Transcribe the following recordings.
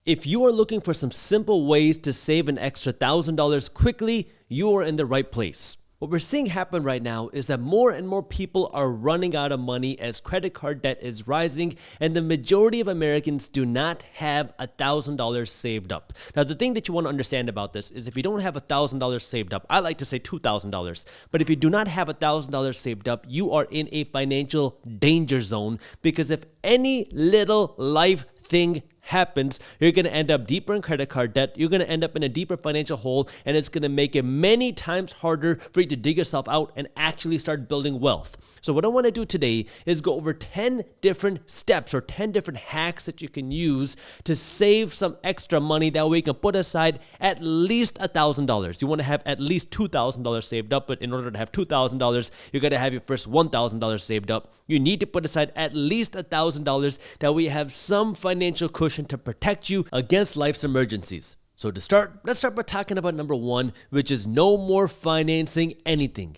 If you are looking for some simple ways to save an extra $1,000 quickly, you are in the right place. What we're seeing happen right now is that more and more people are running out of money as credit card debt is rising, and the majority of Americans do not have $1,000 saved up. Now, the thing that you want to understand about this is if you don't have $1,000 saved up, I like to say $2,000, but if you do not have $1,000 saved up, you are in a financial danger zone, because if any little life thing happens, you're going to end up deeper in credit card debt. You're going to end up in a deeper financial hole, and it's going to make it many times harder for you to dig yourself out and actually start building wealth. So what I want to do today is go over 10 different steps or 10 different hacks that you can use to save some extra money. That way you can put aside at least $1,000. You want to have at least $2,000 saved up, but in order to have $2,000, you got to have your first $1,000 saved up. You need to put aside at least $1,000. That way you have some financial cushion to protect you against life's emergencies. So to start, let's start by talking about number one, which is no more financing anything.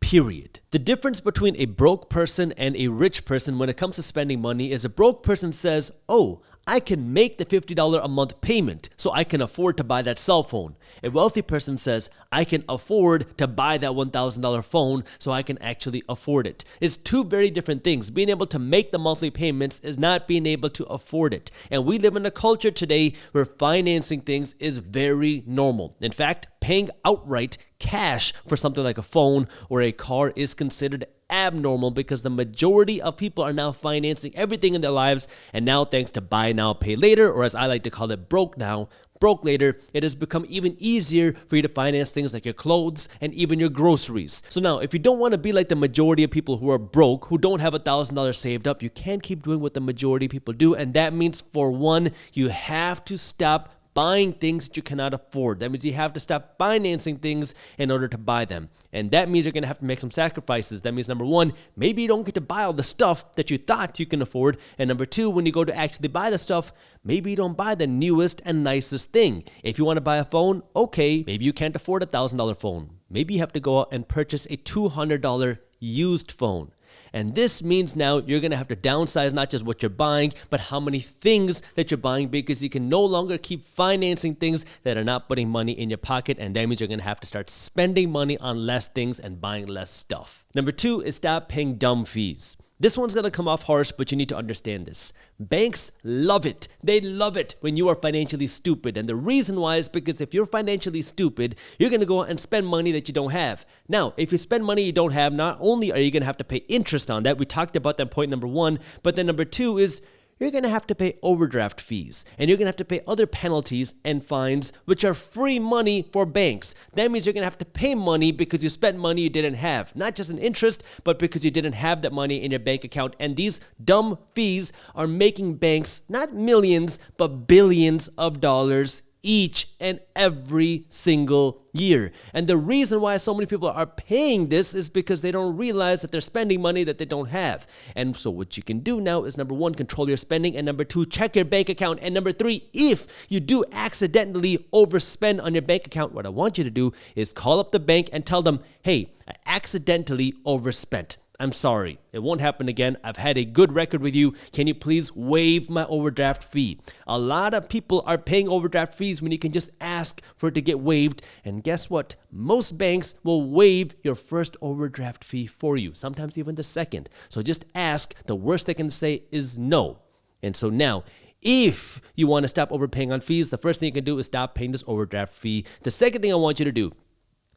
Period. The difference between a broke person and a rich person when it comes to spending money is a broke person says, oh, I can make the $50 a month payment, so I can afford to buy that cell phone. A wealthy person says, I can afford to buy that $1,000 phone, so I can actually afford it. It's two very different things. Being able to make the monthly payments is not being able to afford it. And we live in a culture today where financing things is very normal. In fact, paying outright cash for something like a phone or a car is considered abnormal, because the majority of people are now financing everything in their lives, and now thanks to buy now, pay later, or as I like to call it, broke now, broke later, it has become even easier for you to finance things like your clothes and even your groceries. So now, if you don't want to be like the majority of people who are broke, who don't have $1,000 saved up, you can't keep doing what the majority of people do, and that means, for one, you have to stop buying things that you cannot afford. That means you have to stop financing things in order to buy them. And that means you're going to have to make some sacrifices. That means, number one, maybe you don't get to buy all the stuff that you thought you can afford. And number two, when you go to actually buy the stuff, maybe you don't buy the newest and nicest thing. If you want to buy a phone, okay, maybe you can't afford a $1,000 phone. Maybe you have to go out and purchase a $200 used phone. And this means now you're going to have to downsize not just what you're buying, but how many things that you're buying, because you can no longer keep financing things that are not putting money in your pocket. And that means you're going to have to start spending money on less things and buying less stuff. Number two is stop paying dumb fees. This one's going to come off harsh, but you need to understand this. Banks love it. They love it when you are financially stupid. And the reason why is because if you're financially stupid, you're going to go out and spend money that you don't have. Now, if you spend money you don't have, not only are you going to have to pay interest on that, we talked about that in point number one, but then number two is you're going to have to pay overdraft fees, and you're going to have to pay other penalties and fines, which are free money for banks. That means you're going to have to pay money because you spent money you didn't have, not just an interest, but because you didn't have that money in your bank account. And these dumb fees are making banks not millions, but billions of dollars each and every single year. And the reason why so many people are paying this is because they don't realize that they're spending money that they don't have. And so what you can do now is, number one, control your spending, and number two, check your bank account, and number three, if you do accidentally overspend on your bank account, what I want you to do is call up the bank and tell them, hey, I accidentally overspent. I'm sorry. It won't happen again. I've had a good record with you. Can you please waive my overdraft fee? A lot of people are paying overdraft fees when you can just ask for it to get waived. And guess what? Most banks will waive your first overdraft fee for you, sometimes even the second. So just ask. The worst they can say is no. And so now, if you want to stop overpaying on fees, the first thing you can do is stop paying this overdraft fee. The second thing I want you to do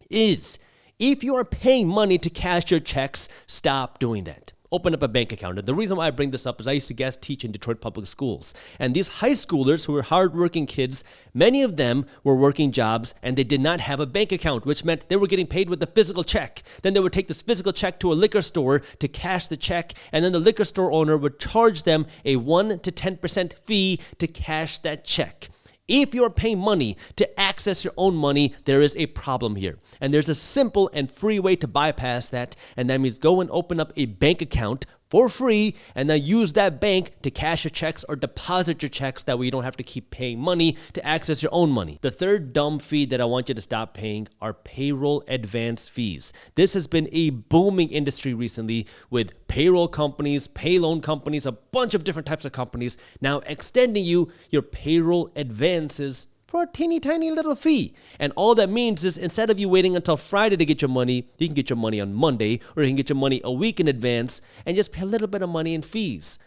is, if you are paying money to cash your checks, stop doing that. Open up a bank account. And the reason why I bring this up is I used to guest teach in Detroit public schools. And these high schoolers who were hardworking kids, many of them were working jobs and they did not have a bank account, which meant they were getting paid with a physical check. Then they would take this physical check to a liquor store to cash the check, and then the liquor store owner would charge them a 1 to 10% fee to cash that check. If you're paying money to access your own money, there is a problem here. And there's a simple and free way to bypass that. And that means go and open up a bank account for free, and then use that bank to cash your checks or deposit your checks. That way you don't have to keep paying money to access your own money. The third dumb fee that I want you to stop paying are payroll advance fees. This has been a booming industry recently with payroll companies, pay loan companies, a bunch of different types of companies now extending you your payroll advances for a teeny tiny little fee. And all that means is instead of you waiting until Friday to get your money, you can get your money on Monday, or you can get your money a week in advance and just pay a little bit of money in fees.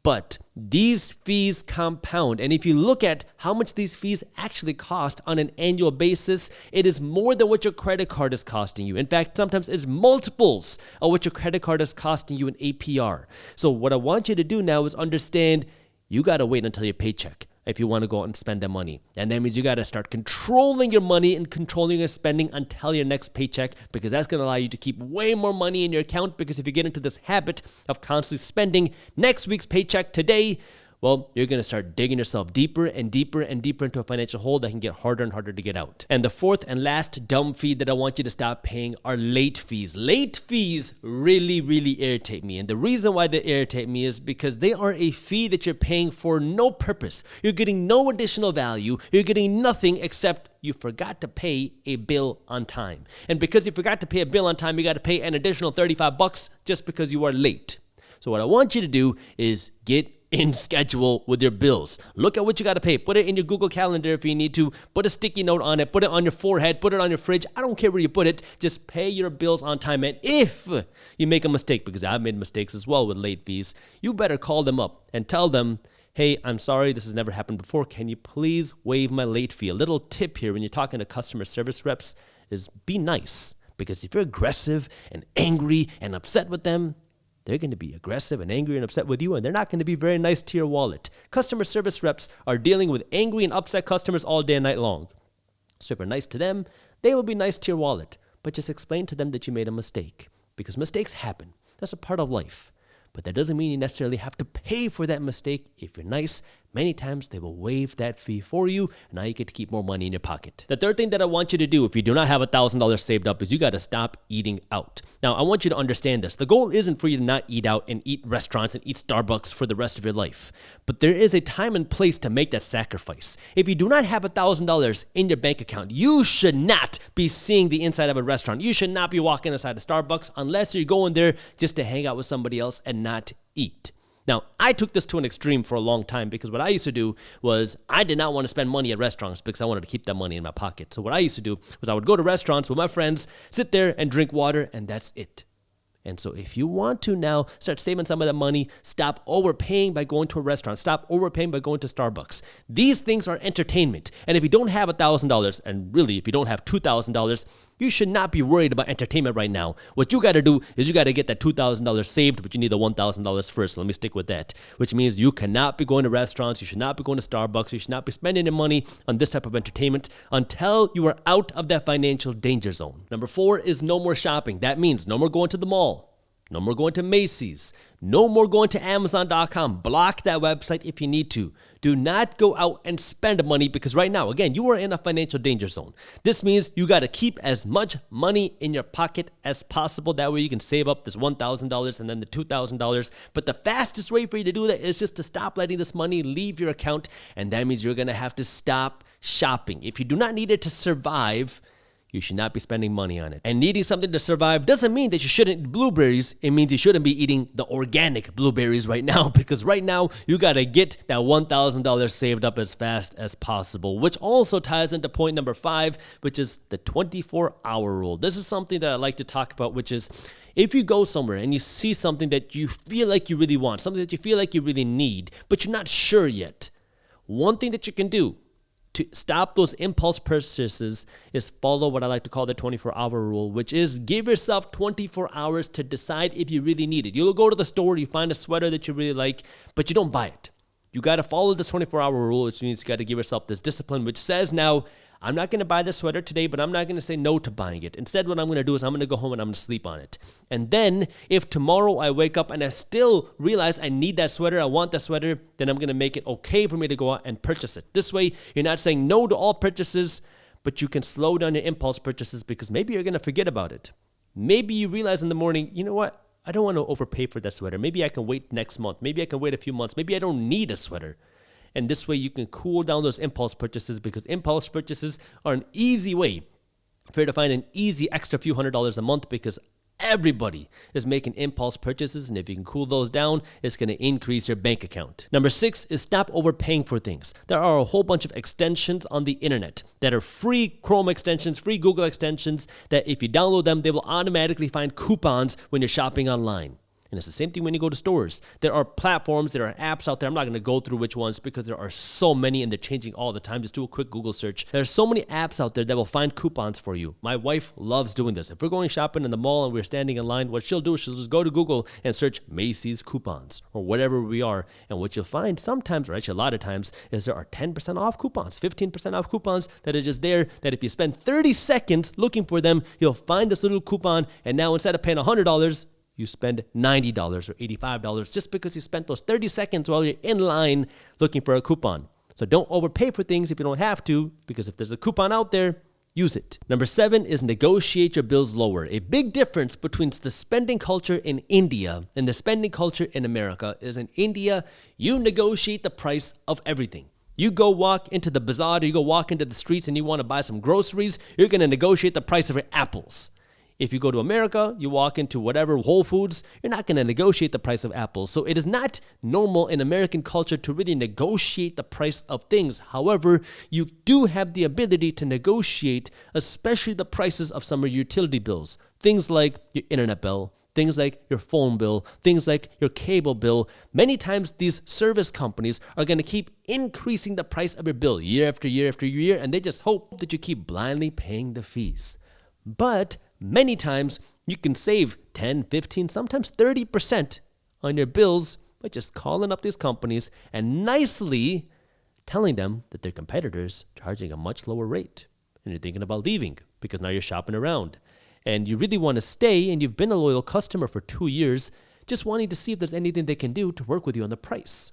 But these fees compound. And if you look at how much these fees actually cost on an annual basis, it is more than what your credit card is costing you. In fact, sometimes it's multiples of what your credit card is costing you in APR. So what I want you to do now is understand you got to wait until your paycheck if you want to go out and spend that money. And that means you got to start controlling your money and controlling your spending until your next paycheck, because that's going to allow you to keep way more money in your account. Because if you get into this habit of constantly spending next week's paycheck today, well, you're going to start digging yourself deeper and deeper and deeper into a financial hole that can get harder and harder to get out. And the fourth and last dumb fee that I want you to stop paying are late fees. Late fees really, really irritate me. And the reason why they irritate me is because they are a fee that you're paying for no purpose. You're getting no additional value. You're getting nothing except you forgot to pay a bill on time. And because you forgot to pay a bill on time, you got to pay an additional $35 just because you are late. So what I want you to do is get in schedule with your bills. Look at what you got to pay. Put it in your Google Calendar if you need to. Put a sticky note on it. Put it on your forehead. Put it on your fridge. I don't care where you put it. Just pay your bills on time. And if you make a mistake, because I've made mistakes as well with late fees, you better call them up and tell them, hey, I'm sorry, this has never happened before. Can you please waive my late fee? A little tip here when you're talking to customer service reps is be nice. Because if you're aggressive and angry and upset with them, they're going to be aggressive and angry and upset with you, and they're not going to be very nice to your wallet. Customer service reps are dealing with angry and upset customers all day and night long. So if you're nice to them, they will be nice to your wallet. But just explain to them that you made a mistake, because mistakes happen. That's a part of life. But that doesn't mean you necessarily have to pay for that mistake. If you're nice, many times they will waive that fee for you, and now you get to keep more money in your pocket. The third thing that I want you to do if you do not have $1,000 saved up is you got to stop eating out. Now, I want you to understand this. The goal isn't for you to not eat out and eat restaurants and eat Starbucks for the rest of your life. But there is a time and place to make that sacrifice. If you do not have $1,000 in your bank account, you should not be seeing the inside of a restaurant. You should not be walking inside a Starbucks unless you're going there just to hang out with somebody else and not eat. Now, I took this to an extreme for a long time because what I used to do was I did not want to spend money at restaurants because I wanted to keep that money in my pocket. So what I used to do was I would go to restaurants with my friends, sit there and drink water, and that's it. And so if you want to now start saving some of that money, stop overpaying by going to a restaurant. Stop overpaying by going to Starbucks. These things are entertainment. And if you don't have $1,000, and really if you don't have $2,000, you should not be worried about entertainment right now. What you got to do is you got to get that $2,000 saved, but you need the $1,000 first. Let me stick with that, which means you cannot be going to restaurants. You should not be going to Starbucks. You should not be spending your money on this type of entertainment until you are out of that financial danger zone. Number 4 is no more shopping. That means no more going to the mall. No more going to Macy's. No more going to Amazon.com. Block that website if you need to. Do not go out and spend money because right now, again, you are in a financial danger zone. This means you got to keep as much money in your pocket as possible. That way you can save up this $1,000 and then the $2,000. But the fastest way for you to do that is just to stop letting this money leave your account. And that means you're going to have to stop shopping. If you do not need it to survive, you should not be spending money on it. And needing something to survive doesn't mean that you shouldn't eat blueberries. It means you shouldn't be eating the organic blueberries right now, because right now you got to get that $1,000 saved up as fast as possible, which also ties into point number 5, which is the 24-hour rule. This is something that I like to talk about, which is if you go somewhere and you see something that you feel like you really want, something that you feel like you really need, but you're not sure yet, one thing that you can do to stop those impulse purchases is follow what I like to call the 24-hour rule, which is give yourself 24 hours to decide if you really need it. You'll go to the store, you find a sweater that you really like, but you don't buy it. You got to follow this 24-hour rule, which means you got to give yourself this discipline, which says now, I'm not going to buy this sweater today, but I'm not going to say no to buying it. Instead, what I'm going to do is I'm going to go home and I'm going to sleep on it. And then if tomorrow I wake up and I still realize I need that sweater, I want that sweater, then I'm going to make it okay for me to go out and purchase it. This way, you're not saying no to all purchases, but you can slow down your impulse purchases because maybe you're going to forget about it. Maybe you realize in the morning, you know what? I don't want to overpay for that sweater. Maybe I can wait next month. Maybe I can wait a few months. Maybe I don't need a sweater. And this way you can cool down those impulse purchases, because impulse purchases are an easy way for you to find an easy extra few $100s a month, because everybody is making impulse purchases, and if you can cool those down, it's going to increase your bank account. Number 6 is stop overpaying for things. There are a whole bunch of extensions on the internet that are free Chrome extensions, free Google extensions, that if you download them, they will automatically find coupons when you're shopping online. And it's the same thing when you go to stores. There are platforms, there are apps out there. I'm not going to go through which ones because there are so many and they're changing all the time. Just do a quick Google search. There are so many apps out there that will find coupons for you. My wife loves doing this. If we're going shopping in the mall and we're standing in line, what she'll do is she'll just go to Google and search Macy's coupons or whatever we are. And what you'll find sometimes, or actually a lot of times, is there are 10% off coupons, 15% off coupons that are just there, that if you spend 30 seconds looking for them, you'll find this little coupon. And now instead of paying $100, you spend $90 or $85 just because you spent those 30 seconds while you're in line looking for a coupon. So don't overpay for things if you don't have to, because if there's a coupon out there, use it. Number 7 is negotiate your bills lower. A big difference between the spending culture in India and the spending culture in America is in India, you negotiate the price of everything. You go walk into the bazaar, or you go walk into the streets and you want to buy some groceries, you're going to negotiate the price of your apples. If you go to America, you walk into whatever Whole Foods, you're not going to negotiate the price of apples. So it is not normal in American culture to really negotiate the price of things. However, you do have the ability to negotiate, especially the prices of some of your utility bills. Things like your internet bill, things like your phone bill, things like your cable bill. Many times these service companies are going to keep increasing the price of your bill year after year after year, and they just hope that you keep blindly paying the fees. But many times you can save 10, 15, sometimes 30% on your bills by just calling up these companies and nicely telling them that their competitors are charging a much lower rate. And you're thinking about leaving because now you're shopping around. And you really want to stay, and you've been a loyal customer for 2 years, just wanting to see if there's anything they can do to work with you on the price.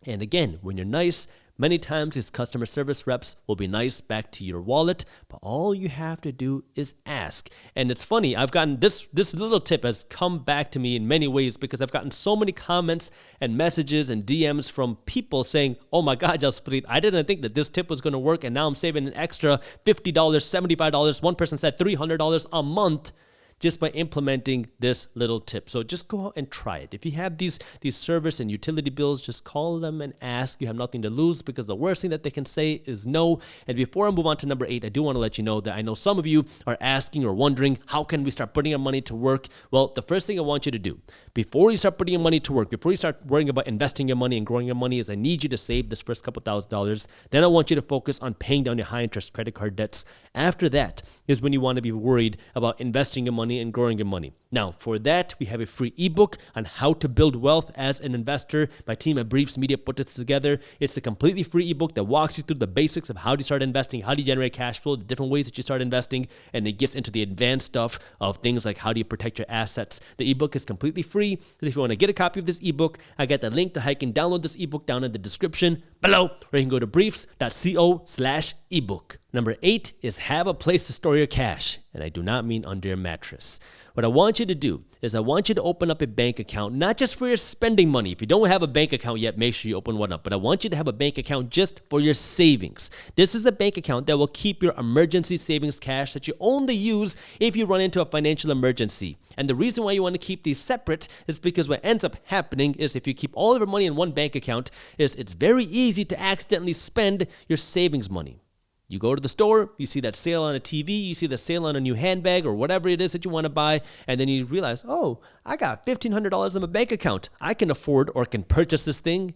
And again, when you're nice, many times these customer service reps will be nice back to your wallet, but all you have to do is ask. And it's funny, I've gotten this little tip has come back to me in many ways, because I've gotten so many comments and messages and DMs from people saying, oh my God, Jaspreet, I didn't think that this tip was going to work, and now I'm saving an extra $50, $75. One person said $300 a month just by implementing this little tip. So just go out and try it. If you have these service and utility bills, just call them and ask. You have nothing to lose, because the worst thing that they can say is no. And before I move on to number 8, I do want to let you know that I know some of you are asking or wondering, how can we start putting our money to work? Well, the first thing I want you to do, before you start putting your money to work, before you start worrying about investing your money and growing your money, is I need you to save this first couple $1,000s. Then I want you to focus on paying down your high interest credit card debts. After that is when you want to be worried about investing your money and growing your money. Now, for that, we have a free ebook on how to build wealth as an investor. My team at Briefs Media put this together. It's a completely free ebook that walks you through the basics of how to start investing, how do you generate cash flow, the different ways that you start investing, and it gets into the advanced stuff of things like how do you protect your assets. The ebook is completely free. So if you want to get a copy of this ebook, I got the link to how you can download this ebook down in the description below, or you can go to briefs.co/ebook. Number 8 is have a place to store your cash. And I do not mean under your mattress. What I want you to do is I want you to open up a bank account, not just for your spending money. If you don't have a bank account yet, make sure you open one up. But I want you to have a bank account just for your savings. This is a bank account that will keep your emergency savings cash that you only use if you run into a financial emergency. And the reason why you want to keep these separate is because what ends up happening is if you keep all of your money in one bank account, is it's very easy to accidentally spend your savings money. You go to the store, you see that sale on a TV, you see the sale on a new handbag or whatever it is that you want to buy, and then you realize, oh, I got $1,500 in my bank account. I can afford or can purchase this thing.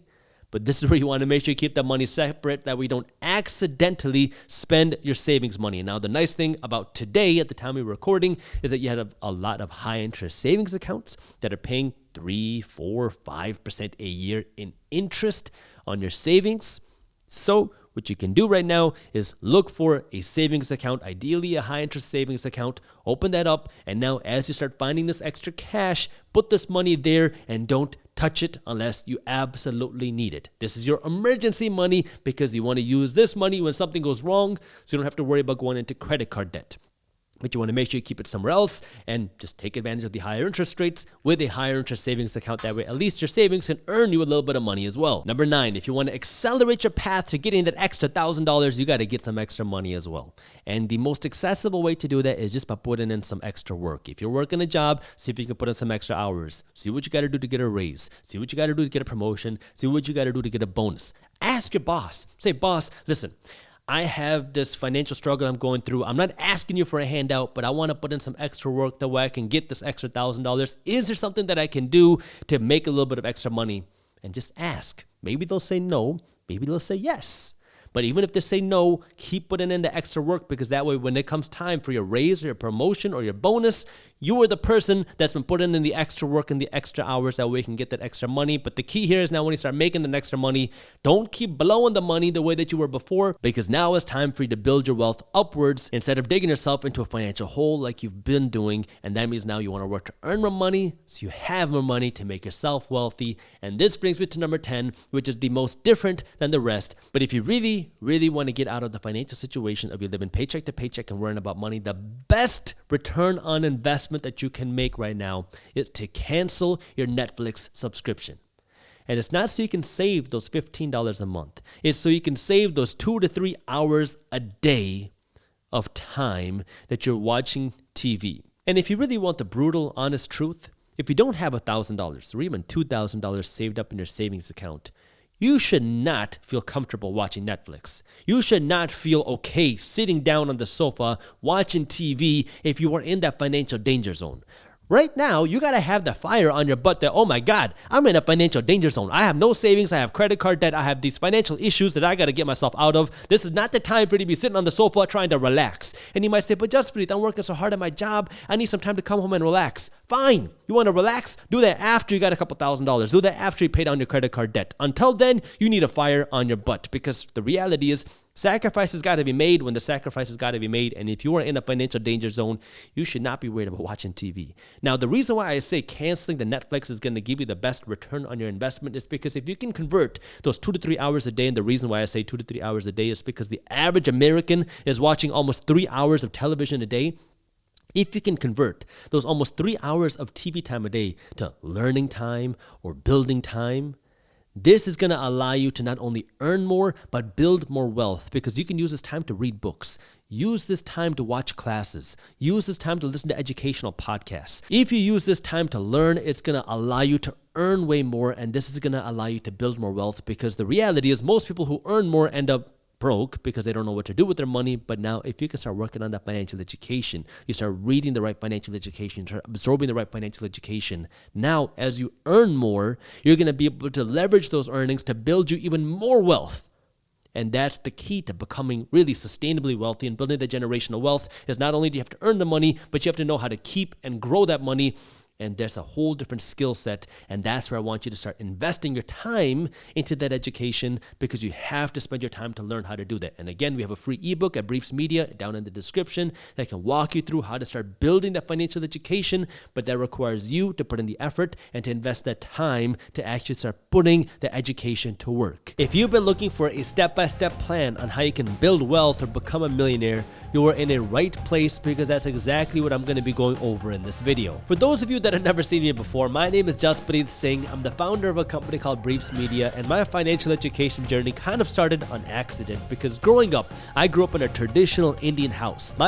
But this is where you want to make sure you keep that money separate, that we don't accidentally spend your savings money. And now the nice thing about today, at the time we're recording, is that you have a lot of high interest savings accounts that are paying 3, 4, 5% a year in interest on your savings. So what you can do right now is look for a savings account, ideally a high interest savings account, open that up, and now as you start finding this extra cash, put this money there and don't touch it unless you absolutely need it. This is your emergency money because you want to use this money when something goes wrong so you don't have to worry about going into credit card debt. but you want to make sure you keep it somewhere else and just take advantage of the higher interest rates with a higher interest savings account. That way, at least your savings can earn you a little bit of money as well. Number 9, if you want to accelerate your path to getting that extra $1,000, you got to get some extra money as well. And the most accessible way to do that is just by putting in some extra work. If you're working a job, see if you can put in some extra hours. See what you got to do to get a raise. See what you got to do to get a promotion. See what you got to do to get a bonus. Ask your boss. Say, boss, listen, I have this financial struggle I'm going through. I'm not asking you for a handout, but I want to put in some extra work that way I can get this extra $1,000. Is there something that I can do to make a little bit of extra money? And just ask. Maybe they'll say no. Maybe they'll say yes. But even if they say no, keep putting in the extra work, because that way when it comes time for your raise or your promotion or your bonus, you are the person that's been putting in the extra work and the extra hours. That way you can get that extra money. But the key here is now when you start making the extra money, don't keep blowing the money the way that you were before, because now it's time for you to build your wealth upwards instead of digging yourself into a financial hole like you've been doing. And that means now you want to work to earn more money so you have more money to make yourself wealthy. And this brings me to number 10, which is the most different than the rest. But if you really want to get out of the financial situation of you living paycheck to paycheck and worrying about money, the best return on investment that you can make right now is to cancel your Netflix subscription. And it's not so you can save those $15 a month. It's so you can save those 2 to 3 hours a day of time that you're watching TV. And if you really want the brutal, honest truth, if you don't have $1,000 or even $2,000 saved up in your savings account, you should not feel comfortable watching Netflix. You should not feel okay sitting down on the sofa watching TV if you are in that financial danger zone. Right now, you got to have the fire on your butt that, oh my God, I'm in a financial danger zone. I have no savings. I have credit card debt. I have these financial issues that I got to get myself out of. This is not the time for you to be sitting on the sofa trying to relax. And you might say, but Jaspreet, I'm working so hard at my job. I need some time to come home and relax. Fine. You want to relax? Do that after you got a couple $1,000s. Do that after you pay down your credit card debt. Until then, you need a fire on your butt, because the reality is, sacrifices got to be made when the sacrifices got to be made. And if you are in a financial danger zone, you should not be worried about watching TV. Now, the reason why I say canceling the Netflix is going to give you the best return on your investment is because if you can convert those 2 to 3 hours a day, and the reason why I say 2 to 3 hours a day is because the average American is watching almost 3 hours of television a day. If you can convert those almost 3 hours of TV time a day to learning time or building time, this is going to allow you to not only earn more, but build more wealth, because you can use this time to read books. Use this time to watch classes. Use this time to listen to educational podcasts. If you use this time to learn, it's going to allow you to earn way more, and this is going to allow you to build more wealth, because the reality is most people who earn more end up broke because they don't know what to do with their money. But now if you can start working on that financial education, you start reading the right financial education, start absorbing the right financial education, now as you earn more, you're going to be able to leverage those earnings to build you even more wealth. And that's the key to becoming really sustainably wealthy. And building that generational wealth is not only do you have to earn the money, but you have to know how to keep and grow that money. And there's a whole different skill set. And that's where I want you to start investing your time into that education, because you have to spend your time to learn how to do that. And again, we have a free ebook at Briefs Media down in the description that can walk you through how to start building that financial education. But that requires you to put in the effort and to invest that time to actually start putting the education to work. If you've been looking for a step-by-step plan on how you can build wealth or become a millionaire, you are in a right place, because that's exactly what I'm going to be going over in this video. For those of you that have never seen me before, my name is Jaspreet Singh. I'm the founder of a company called Briefs Media, and my financial education journey kind of started on accident, because growing up, I grew up in a traditional Indian house. My